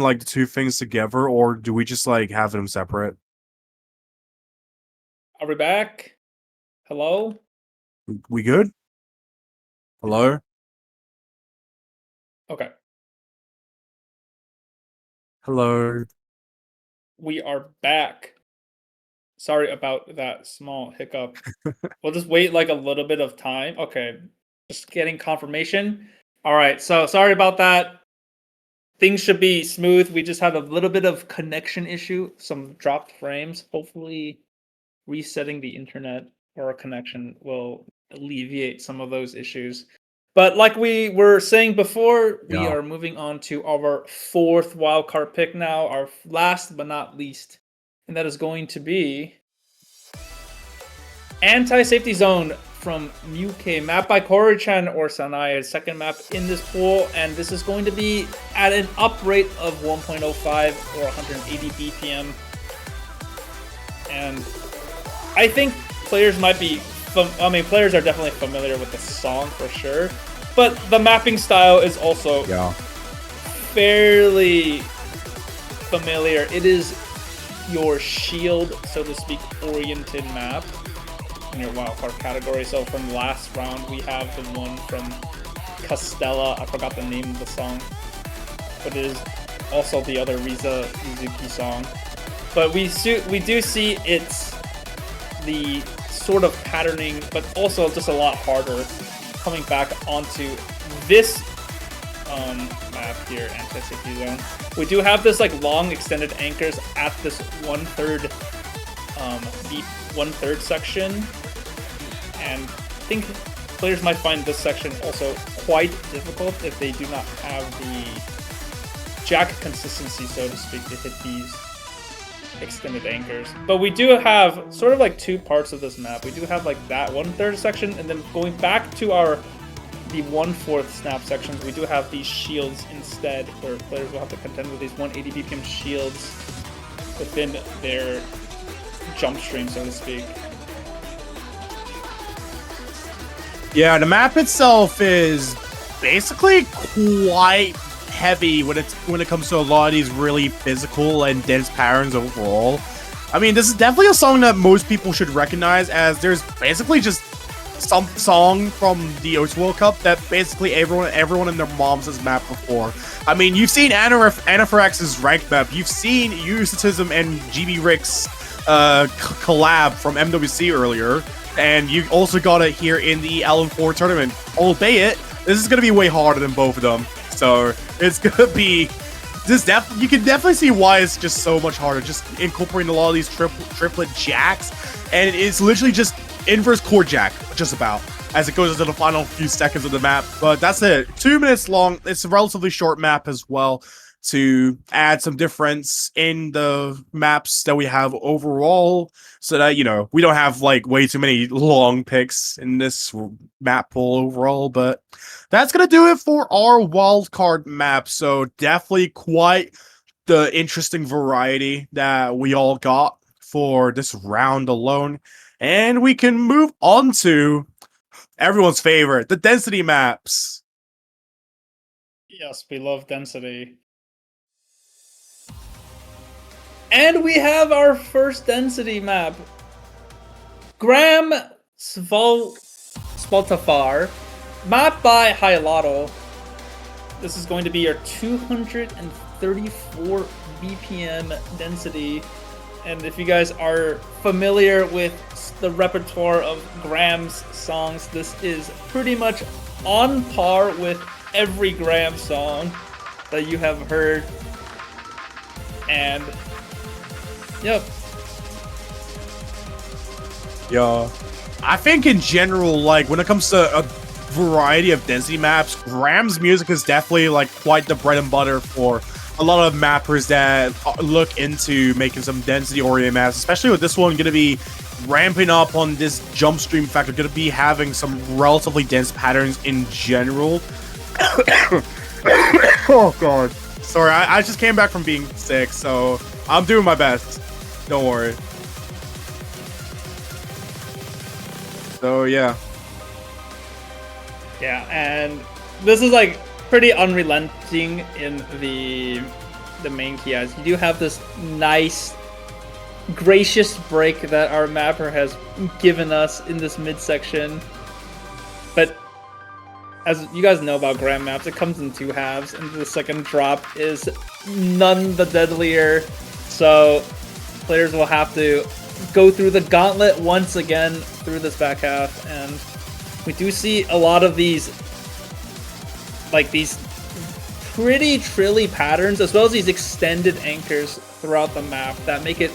like the two things together, or do we just like have them separate? Are we back? Hello? We good? Hello? Okay. Hello? We are back. Sorry about that small hiccup. We'll just wait like a little bit of time. Okay. Just getting confirmation. All right. So sorry about that. Things should be smooth. We just had a little bit of connection issue, some dropped frames. Hopefully resetting the internet or a connection will alleviate some of those issues. But like we were saying before, we Yeah. are moving on to our fourth wildcard pick now, our last but not least. And that is going to be Anti-Safety Zone from UK, map by Kori-chan or Sanai, second map in this pool, and this is going to be at an up rate of 1.05 or 180 BPM. And I think players might be, players are definitely familiar with the song for sure, but the mapping style is also fairly familiar. It is your shield, so to speak, oriented map in your wildcard category. So from last round, we have the one from Castella. I forgot the name of the song, but it is also the other Riza Mizuki song. But we do see it's the sort of patterning, but also just a lot harder coming back onto this map here, Anti-Safety Zone. We do have this like long extended anchors at this one-third section, and I think players might find this section also quite difficult if they do not have the jack consistency, so to speak, to hit these extended anchors. But we do have sort of like two parts of this map. We do have like that 1/3 section, and then going back to the 1/4 snap sections, we do have these shields instead, where players will have to contend with these 180 BPM shields within their jump stream, so to speak. Yeah, the map itself is basically quite heavy when it comes to a lot of these really physical and dense patterns overall. I mean, this is definitely a song that most people should recognize, as there's basically just some song from the O2 World Cup that basically everyone and their moms has mapped before. I mean, you've seen Anaphylaxis ranked map, you've seen Usatism and GB Rick's collab from MWC earlier, and you also got it here in the mLN4 tournament. Albeit, this is going to be way harder than both of them. So it's going to be you can definitely see why it's just so much harder, just incorporating a lot of these triplet jacks, and it's literally just inverse chord jack, just about, as it goes into the final few seconds of the map. But that's it. 2 minutes long. It's a relatively short map as well, to add some difference in the maps that we have overall, so that, you know, we don't have like way too many long picks in this map pool overall. But that's gonna do it for our wildcard map. So definitely quite the interesting variety that we all got for this round alone. And we can move on to everyone's favorite, the density maps. Yes, we love density. And we have our first density map. Graham Svaltafar, mapped by Hialato. This is going to be our 234 BPM density. And if you guys are familiar with the repertoire of Graham's songs, this is pretty much on par with every Graham song that you have heard. And yep. Yeah. I think in general, like, when it comes to a variety of density maps, Graham's music is definitely like quite the bread and butter for a lot of mappers that look into making some density-oriented maps, especially with this one going to be ramping up on this jump stream factor, going to be having some relatively dense patterns in general. Oh, God. Sorry, I just came back from being sick, so I'm doing my best. Don't worry. So, yeah. Yeah, and this is like pretty unrelenting in the the main key as you do have this nice, gracious break that our mapper has given us in this midsection. But as you guys know about Grand Maps, it comes in 2 halves, and the second drop is none the deadlier. So players will have to go through the gauntlet once again through this back half, and we do see a lot of these, like these pretty trilly patterns, as well as these extended anchors throughout the map that make it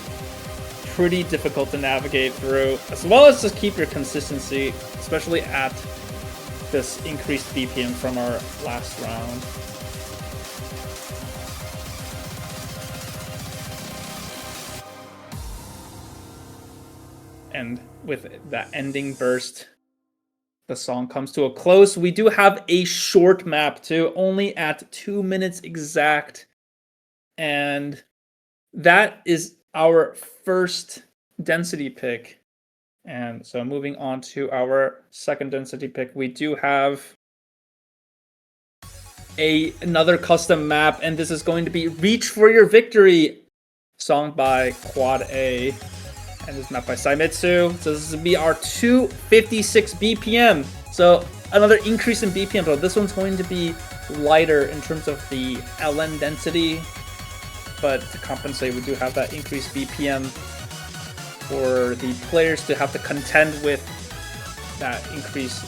pretty difficult to navigate through, as well as just keep your consistency, especially at this increased BPM from our last round. And with that ending burst, the song comes to a close. We do have a short map too, only at 2 minutes exact. And that is our first density pick. And so moving on to our second density pick, we do have another custom map, and this is going to be Reach for Your Victory, song by Quad A. And this map by Saimitsu. So this will be our 256 BPM. So another increase in BPM, but this one's going to be lighter in terms of the LN density. But to compensate, we do have that increased BPM for the players to have to contend with that increased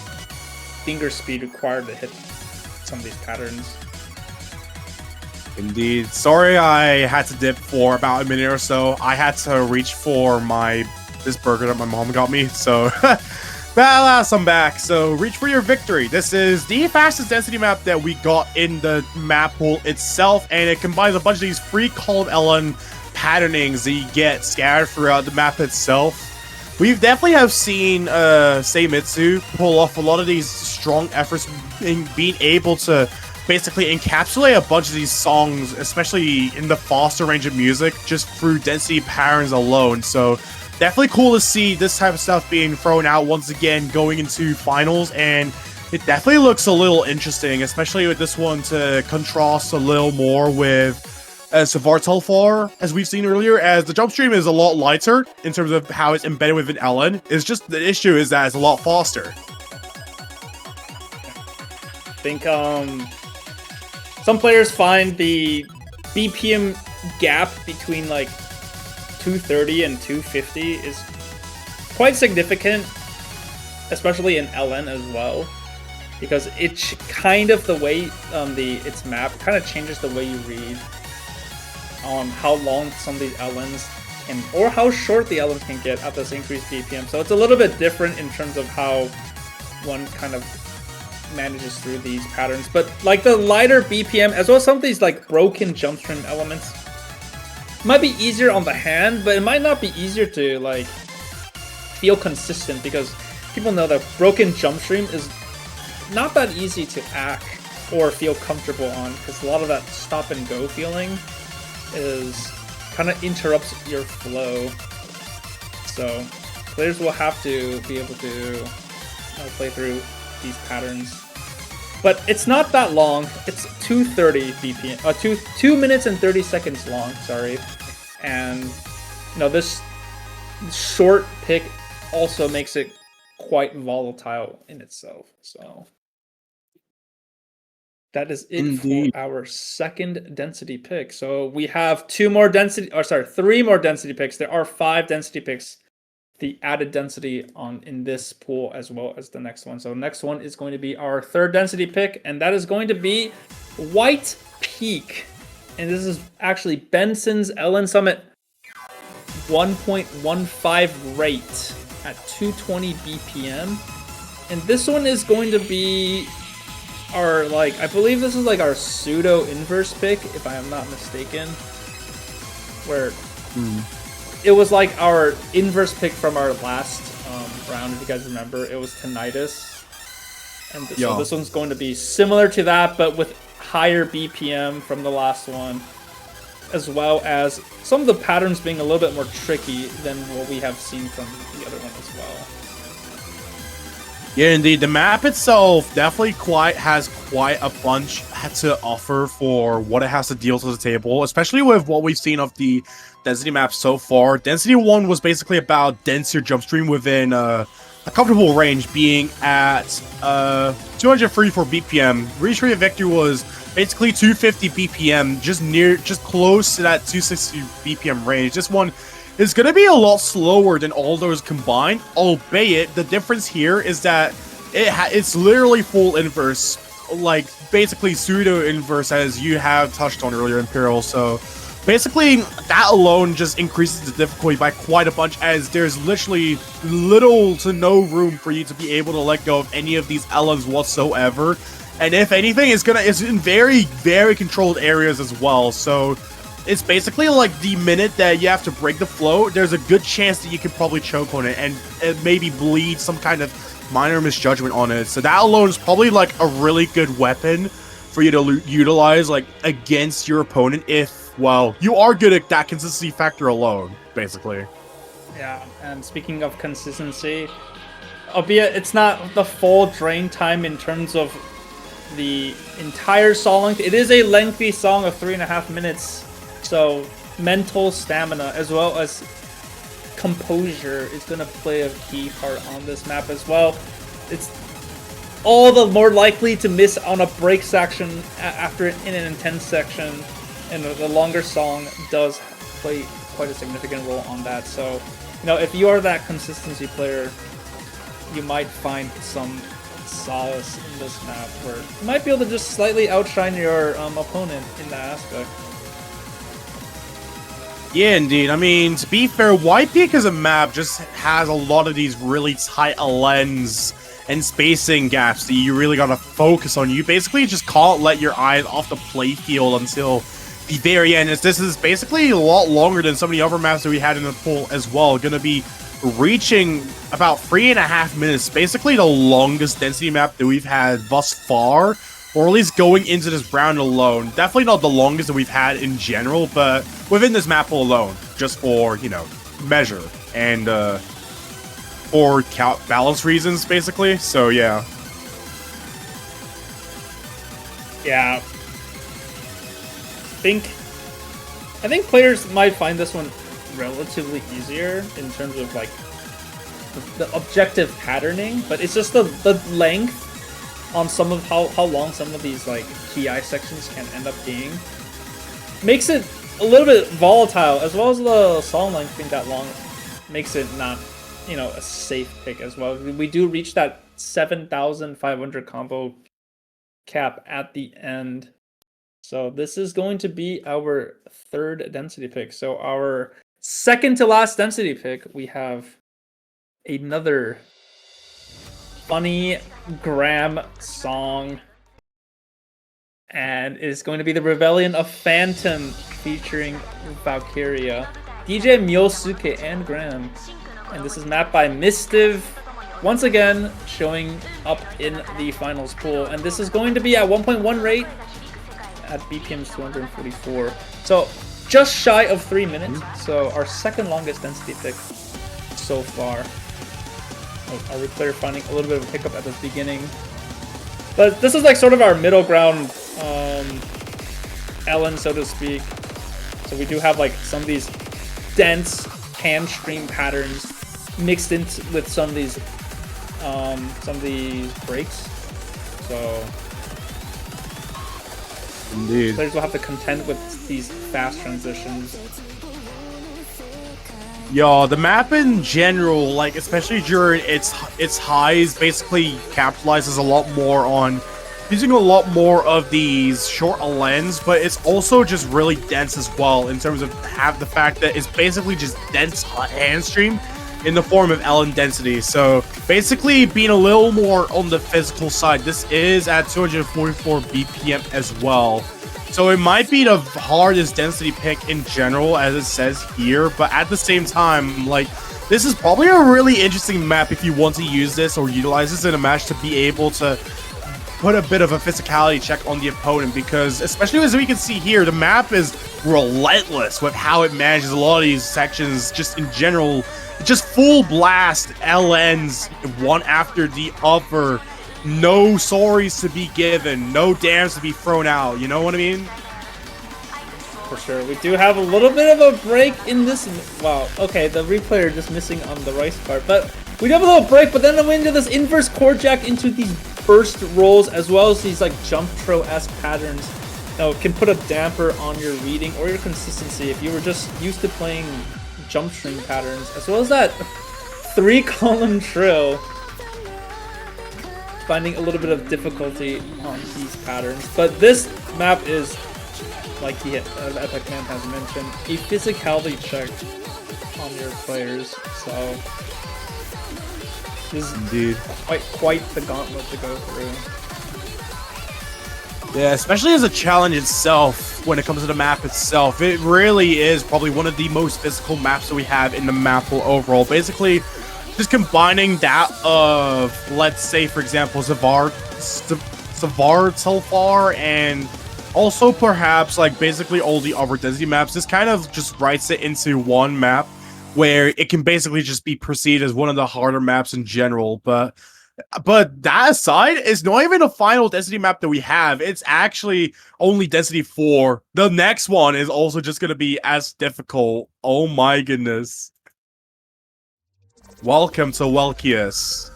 finger speed required to hit some of these patterns. Indeed. Sorry I had to dip for about a minute or so. I had to reach for this burger that my mom got me, so alas, I'm back. So Reach for Your Victory. This is the fastest density map that we got in the map pool itself, and it combines a bunch of these free column LN patternings that you get scattered throughout the map itself. We've definitely have seen Seimitsu pull off a lot of these strong efforts in being able to basically encapsulate a bunch of these songs, especially in the faster range of music, just through density patterns alone. So definitely cool to see this type of stuff being thrown out once again going into finals, and it definitely looks a little interesting, especially with this one to contrast a little more with Savartalfar, as we've seen earlier, as the jump stream is a lot lighter in terms of how it's embedded within LN. It's just the issue is that it's a lot faster. I think some players find the BPM gap between like 230 and 250 is quite significant, especially in LN as well, because it's kind of the way its map kind of changes the way you read how long some of these LNs can, or how short the LNs can get at this increased BPM. So it's a little bit different in terms of how one kind of manages through these patterns. But like the lighter BPM, as well as some of these like broken jump stream elements, might be easier on the hand, but it might not be easier to like feel consistent, because people know that broken jump stream is not that easy to act or feel comfortable on, because a lot of that stop and go feeling is kind of interrupts your flow. So players will have to be able to play through these patterns. But it's not that long. It's 230 BPM, 2 minutes and 30 seconds long, sorry. And you know, this short pick also makes it quite volatile in itself. So that is it. Indeed. For our second density pick. So we have three more density picks. There are 5 density picks, the added density in this pool as well as the next one. So next one is going to be our third density pick, and that is going to be White Peak. And this is actually Benson's LN Summit 1.15 rate at 220 BPM. And this one is going to be our, like, I believe this is like our pseudo inverse pick, if I am not mistaken, where it was like our inverse pick from our last round, if you guys remember. It was Tinnitus, and so this one's going to be similar to that, but with higher BPM from the last one, as well as some of the patterns being a little bit more tricky than what we have seen from the other one as well. Yeah, indeed. The map itself definitely has quite a bunch to offer for what it has to deal to the table, especially with what we've seen of the density map so far. Density 1 was basically about denser jump stream within a comfortable range, being at 234 BPM. Reach rate of victory was basically 250 BPM, just close to that 260 BPM range. This one is going to be a lot slower than all those combined, albeit the difference here is that it's literally full inverse, like basically pseudo inverse, as you have touched on earlier, Imperial. So basically that alone just increases the difficulty by quite a bunch, as there's literally little to no room for you to be able to let go of any of these LMs whatsoever. And if anything, it's in very, very controlled areas as well. So it's basically like the minute that you have to break the flow, there's a good chance that you could probably choke on it and maybe bleed some kind of minor misjudgment on it. So that alone is probably like a really good weapon for you to utilize like against your opponent if, well, you are good at that consistency factor alone, basically. Yeah, and speaking of consistency, albeit it's not the full drain time in terms of the entire song length, it is a lengthy song of 3.5 minutes. So mental stamina as well as composure is going to play a key part on this map as well. It's all the more likely to miss on a break section after in an intense section, and the longer song does play quite a significant role on that. So, you know, if you are that consistency player, you might find some solace in this map where you might be able to just slightly outshine your opponent in that aspect. Yeah, indeed. I mean, to be fair, White Peak as a map just has a lot of these really tight lens and spacing gaps that you really gotta focus on. You basically just can't let your eyes off the playfield until the very end. This is basically a lot longer than some of the other maps that we had in the pool as well. Gonna be reaching about 3.5 minutes, basically the longest density map that we've had thus far, or at least going into this round alone. Definitely not the longest that we've had in general, but within this map alone, just for, you know, measure and for balance reasons, basically. So yeah. Yeah. I think players might find this one relatively easier in terms of like the objective patterning, but it's just the length on some of how long some of these like key eye sections can end up being makes it a little bit volatile, as well as the song length being that long makes it not, you know, a safe pick as well. We do reach that 7,500 combo cap at the end, so this is going to be our third density pick. So our second to last density pick, we have another funny Graham song, and it's going to be the Rebellion of Phantom featuring Valkyria, DJ Myosuke and Graham, and this is mapped by Mistiv, once again showing up in the finals pool, and this is going to be at 1.1 rate at BPMs 244, so just shy of 3 minutes. So our second longest density pick so far. Our replayer finding a little bit of a hiccup at the beginning, but this is like sort of our middle ground Ellen, so to speak. So we do have like some of these dense hand stream patterns mixed in with some of these breaks. So indeed, players will have to contend with these fast transitions. Yo, the map in general, like especially during its highs, basically capitalizes a lot more on using a lot more of these short lens, but it's also just really dense as well in terms of the fact that it's basically just dense hand stream in the form of LN density. So basically being a little more on the physical side, this is at 244 BPM as well. So it might be the hardest density pick in general, as it says here, but at the same time, like, this is probably a really interesting map if you want to use this or utilize this in a match to be able to put a bit of a physicality check on the opponent, because especially as we can see here, the map is relentless with how it manages a lot of these sections just in general, just full blast LNs one after the other. No sorries to be given, no dams to be thrown out. You know what I mean? For sure. We do have a little bit of a break in this. Wow. Okay, the replayer just missing on the rice part, but we do have a little break. But then we into this inverse core jack into these burst rolls as well as these like jump throw-esque patterns. Can put a damper on your reading or your consistency if you were just used to playing jump string patterns, as well as that 3-column trill. Finding a little bit of difficulty on these patterns, but this map is, like Epic Man has mentioned, a physicality check on your players. So this is quite the gauntlet to go through. Yeah, especially as a challenge itself, when it comes to the map itself, it really is probably one of the most physical maps that we have in the map pool overall. Basically, just combining that of, let's say, for example, Zavar Telfar, and also perhaps like basically all the other density maps. This kind of just writes it into one map where it can basically just be perceived as one of the harder maps in general. But that aside, it's not even a final density map that we have. It's actually only density 4. The next one is also just going to be as difficult. Oh my goodness. Welcome to Welkius.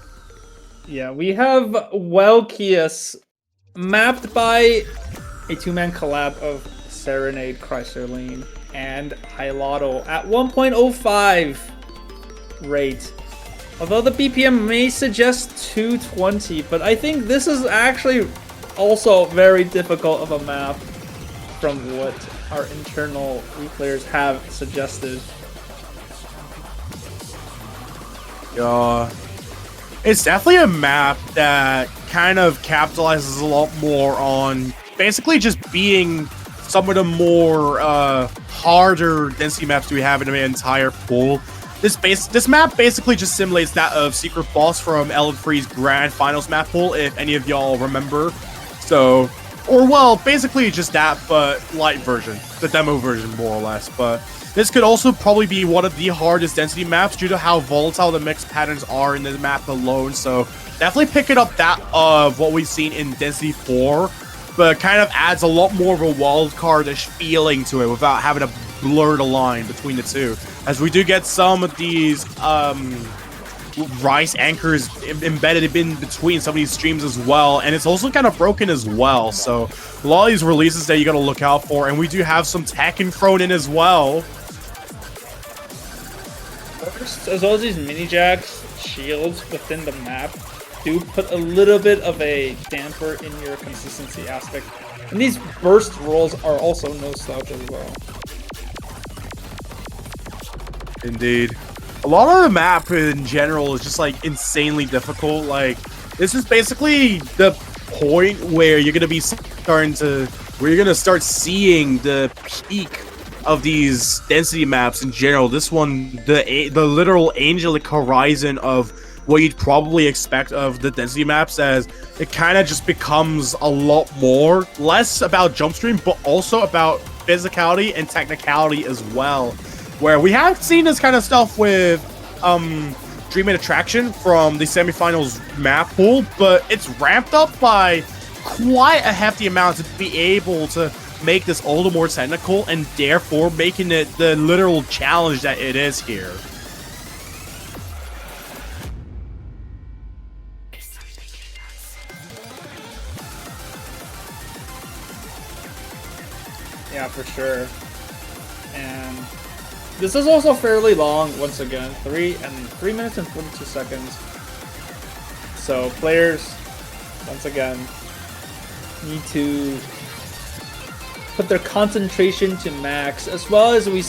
Yeah, we have Welkius mapped by a 2-man collab of Serenade, Chryslerlane, and Hylato at 1.05 rate. Although the BPM may suggest 220, but I think this is actually also very difficult of a map from what our internal replayers have suggested. It's definitely a map that kind of capitalizes a lot more on basically just being some of the more harder density maps we have in the entire pool. This map basically just simulates that of Secret Boss from mLN4's Grand Finals map pool, if any of y'all remember. So, or well, basically just that, but light version, the demo version more or less. But this could also probably be one of the hardest density maps due to how volatile the mixed patterns are in the map alone. So definitely picking up that of what we've seen in Density 4, but kind of adds a lot more of a wildcard-ish feeling to it without having to blur the line between the two. As we do get some of these rice anchors embedded in between some of these streams as well, and it's also kind of broken as well. So a lot of these releases that you got to look out for, and we do have some Tekken thrown in as well. As well as these mini jacks, shields within the map do put a little bit of a damper in your consistency aspect. And these burst rolls are also no slouch as well. Indeed. A lot of the map in general is just like insanely difficult. Like, this is basically the point where you're gonna be starting to, where you're gonna start seeing the peak of these density maps in general. This one, the literal angelic horizon of what you'd probably expect of the density maps, as it kind of just becomes a lot more, less about jump stream, but also about physicality and technicality as well. Where we have seen this kind of stuff with Dream and Attraction from the semifinals map pool, but it's ramped up by quite a hefty amount to be able to make this all the more technical, and therefore making it the literal challenge that it is here. Yeah, for sure. And this is also fairly long, once again. 3 minutes and 42 seconds. So players, once again, need to put their concentration to max, as well as we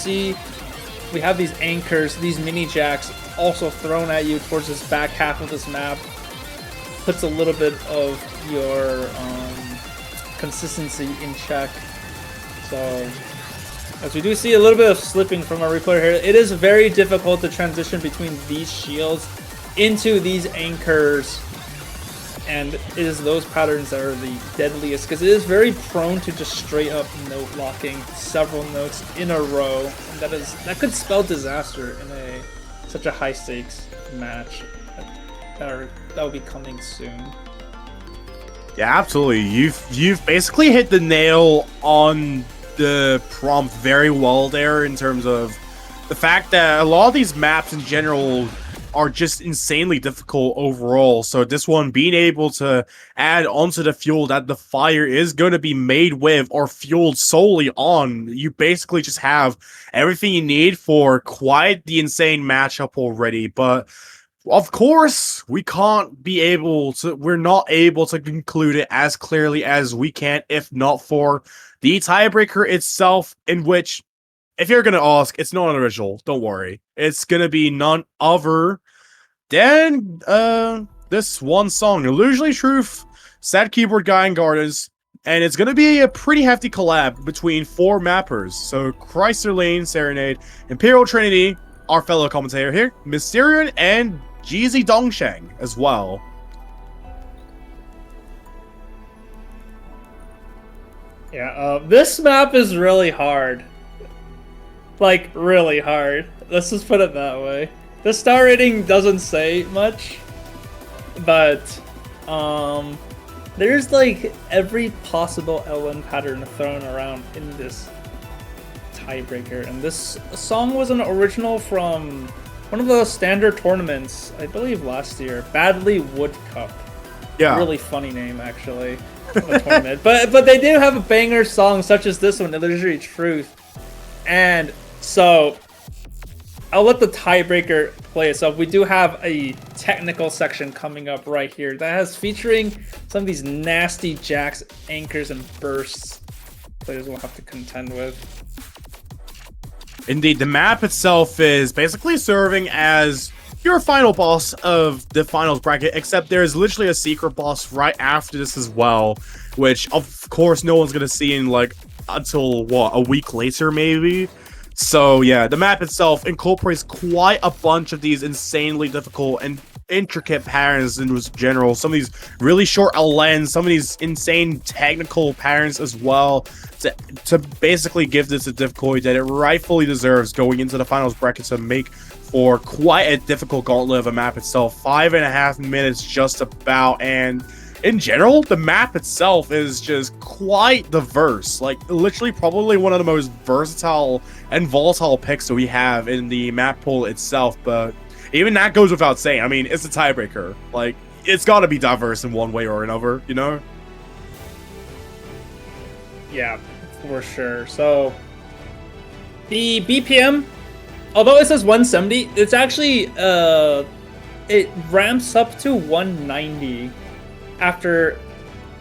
have these anchors, these mini jacks also thrown at you towards this back half of this map. Puts a little bit of your consistency in check. So, as we do see a little bit of slipping from our replayer here, it is very difficult to transition between these shields into these anchors. And it is those patterns that are the deadliest, because it is very prone to just straight up note locking several notes in a row. And that could spell disaster in a such a high stakes match that will be coming soon. Yeah, absolutely. You've basically hit the nail on the prompt very well there in terms of the fact that a lot of these maps in general are just insanely difficult overall. So this one being able to add onto the fuel that the fire is going to be made with or fueled solely on, you basically just have everything you need for quite the insane matchup already. But of course, we're not able to conclude it as clearly as we can if not for the tiebreaker itself, in which, if you're going to ask, it's not an original. Don't worry. It's going to be none other than this one song, Illusionary Truth, Sad Keyboard Guy and Gardens. And it's going to be a pretty hefty collab between 4 mappers. So Chrysler Lane, Serenade, Imperial Trinity, our fellow commentator here, Mysterion, and Jeezy Dongsheng as well. Yeah, this map is really hard. Like, really hard. Let's just put it that way. The star rating doesn't say much, but there's like every possible mLN pattern thrown around in this tiebreaker, and this song was an original from one of the standard tournaments, I believe last year, Badley Wood Cup. Yeah. Really funny name, actually, of a tournament. But they do have a banger song such as this one, Illusory Truth. And so I'll let the tiebreaker play itself. We do have a technical section coming up right here that has featuring some of these nasty jacks, anchors, and bursts players will have to contend with. Indeed, the map itself is basically serving as your final boss of the finals bracket, except there is literally a secret boss right after this as well, which of course no one's gonna see in like until what, a week later maybe. So yeah, the map itself incorporates quite a bunch of these insanely difficult and intricate patterns in general. Some of these really short LNs, some of these insane technical patterns as well, to basically give this a difficulty that it rightfully deserves going into the finals bracket to make for quite a difficult gauntlet of a map itself. 5.5 minutes just about, and in general, the map itself is just quite diverse. Like, literally probably one of the most versatile and volatile picks that we have in the map pool itself, but even that goes without saying. I mean, it's a tiebreaker. Like, it's got to be diverse in one way or another, you know? Yeah, for sure. So, the BPM, although it says 170, it's actually, it ramps up to 190 after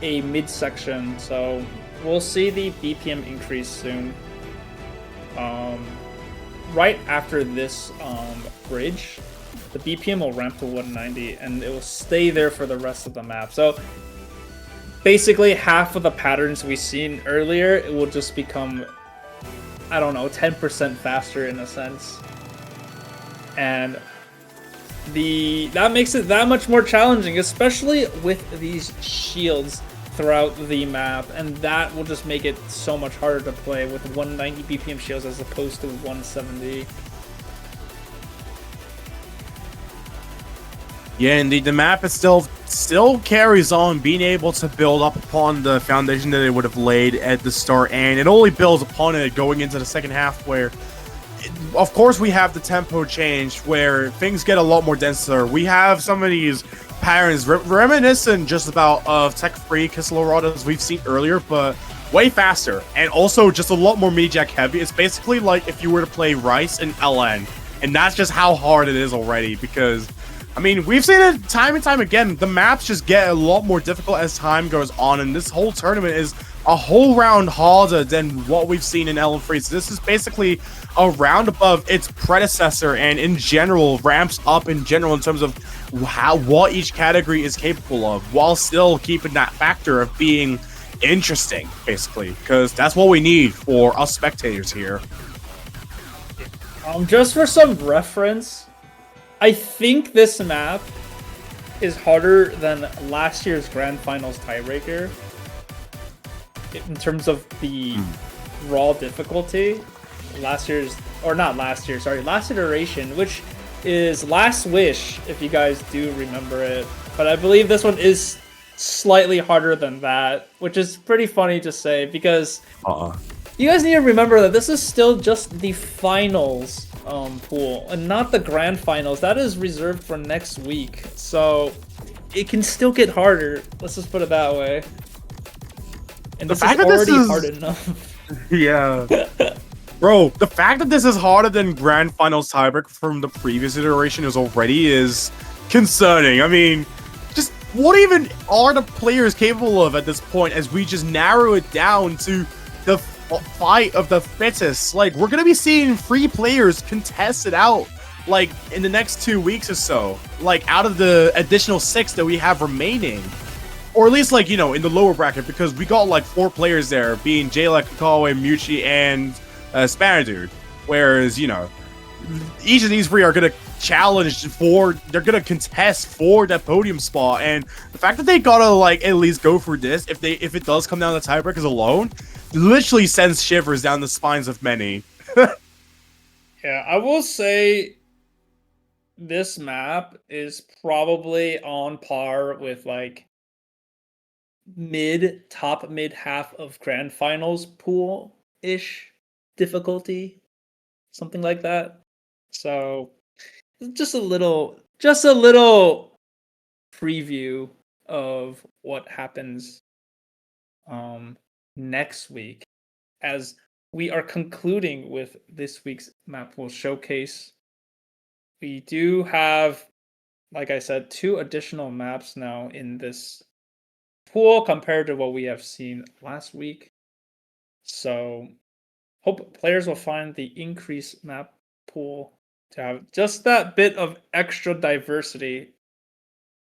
a midsection. So, we'll see the BPM increase soon. Right after this bridge, the BPM will ramp to 190 and it will stay there for the rest of the map. So basically half of the patterns we've seen earlier, it will just become, I don't know, 10% faster in a sense. And that makes it that much more challenging, especially with these shields throughout the map, and that will just make it so much harder to play with 190 BPM shields as opposed to 170. Yeah, indeed, the map is still carries on being able to build up upon the foundation that it would have laid at the start, and it only builds upon it going into the second half, where, of course, we have the tempo change, where things get a lot more denser. We have some of these patterns reminiscent just about of tech-free Kisselradas we've seen earlier, but way faster, and also just a lot more mini-jack heavy. It's basically like if you were to play Rice and LN, and that's just how hard it is already, because I mean, we've seen it time and time again. The maps just get a lot more difficult as time goes on, and this whole tournament is a whole round harder than what we've seen in mLN4. So this is basically a round above its predecessor, and in general ramps up in general in terms of what each category is capable of, while still keeping that factor of being interesting, basically, because that's what we need for us spectators here. Just for some reference, I think this map is harder than last year's Grand Finals tiebreaker in terms of the raw difficulty. Last iteration, which is Last Wish, if you guys do remember it. But I believe this one is slightly harder than that, which is pretty funny to say because you guys need to remember that this is still just the finals pool and not the grand finals. That is reserved for next week. So it can still get harder. Let's just put it that way. And this is already hard enough. Yeah. Bro, the fact that this is harder than Grand Finals tiebreak from the previous iteration is concerning. I mean, just what even are the players capable of at this point as we just narrow it down to the fight of the fittest? Like, we're gonna be seeing 3 players contest it out, like, in the next 2 weeks or so. Like, out of the additional 6 that we have remaining. Or at least, like, you know, in the lower bracket, because we got, like, 4 players there, being Jalek, Kakawa, Muchi, and Spanner Dude. Whereas, you know, each of these 3 are gonna challenge they're gonna contest for that podium spot, and the fact that they gotta, like, at least go for this, if it does come down to tiebreakers alone, literally sends shivers down the spines of many. Yeah, I will say this map is probably on par with, like, top mid half of grand finals pool ish difficulty, something like that. So just a little preview of what happens next week as we are concluding with this week's map pool showcase. We do have, like I said, 2 additional maps now in this pool compared to what we have seen last week. So hope players will find the increased map pool to have just that bit of extra diversity.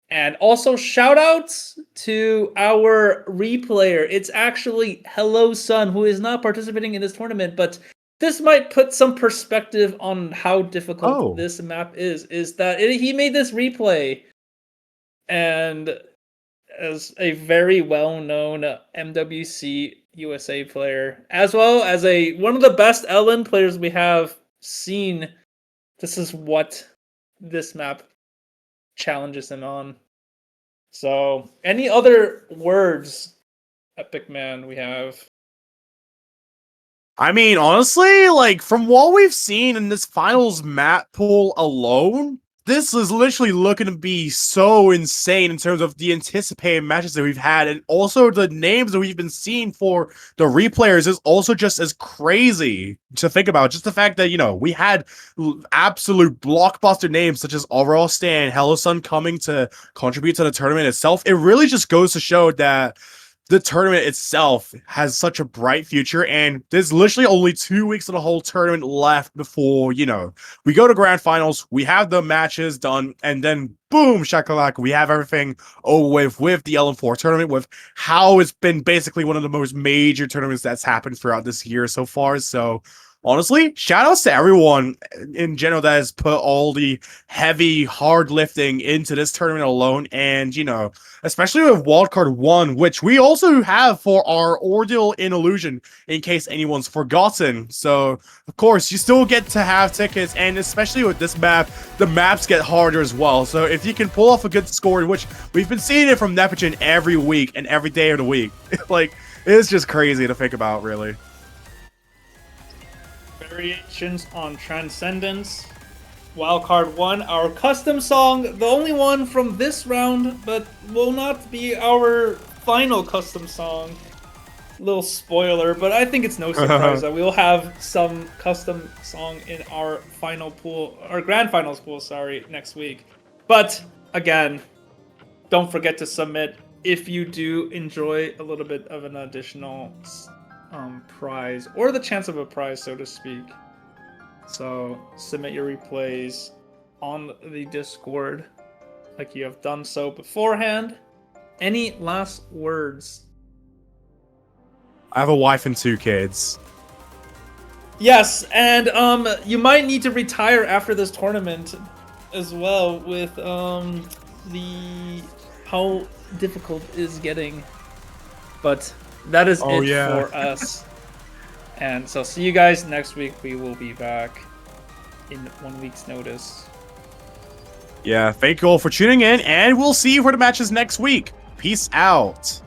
And also shout outs to our replayer. It's actually Hello Sun, who is not participating in this tournament, but this might put some perspective on how difficult this map is that he made this replay. And as a very well-known MWC USA player, as well as one of the best LN players we have seen, this is what this map challenges him on. So, any other words, Epic Man, we have? I mean, honestly, like, from what we've seen in this finals map pool alone, this is literally looking to be so insane in terms of the anticipated matches that we've had, and also the names that we've been seeing for the replayers is also just as crazy to think about. Just the fact that, you know, we had absolute blockbuster names such as Overall Stan, Hello Sun coming to contribute to the tournament itself. It really just goes to show that the tournament itself has such a bright future, and there's literally only 2 weeks of the whole tournament left before, you know, we go to grand finals, we have the matches done, and then boom, shakalaka, we have everything over with the LN4 tournament, with how it's been basically one of the most major tournaments that's happened throughout this year so far. So honestly, shout outs to everyone in general that has put all the heavy, hard lifting into this tournament alone. And, you know, especially with Wildcard 1, which we also have for our Ordeal in Illusion, in case anyone's forgotten. So, of course, you still get to have tickets, and especially with this map, the maps get harder as well. So if you can pull off a good score, in which we've been seeing it from Neptune every week and every day of the week, like, it's just crazy to think about, really. Variations on Transcendence. Wildcard 1, our custom song, the only one from this round, but will not be our final custom song. Little spoiler, but I think it's no surprise that we'll have some custom song in our final pool, our grand finals pool, sorry, next week. But again, don't forget to submit if you do enjoy a little bit of an additional prize, or the chance of a prize, so to speak. So submit your replays on the Discord like you have done so beforehand. Any last words? I have a wife and 2 kids. Yes, and you might need to retire after this tournament as well, with the how difficult it is getting. But that is for us. And so see you guys next week. We will be back in 1 week's notice. Yeah, thank you all for tuning in, and we'll see you for the matches next week. Peace out.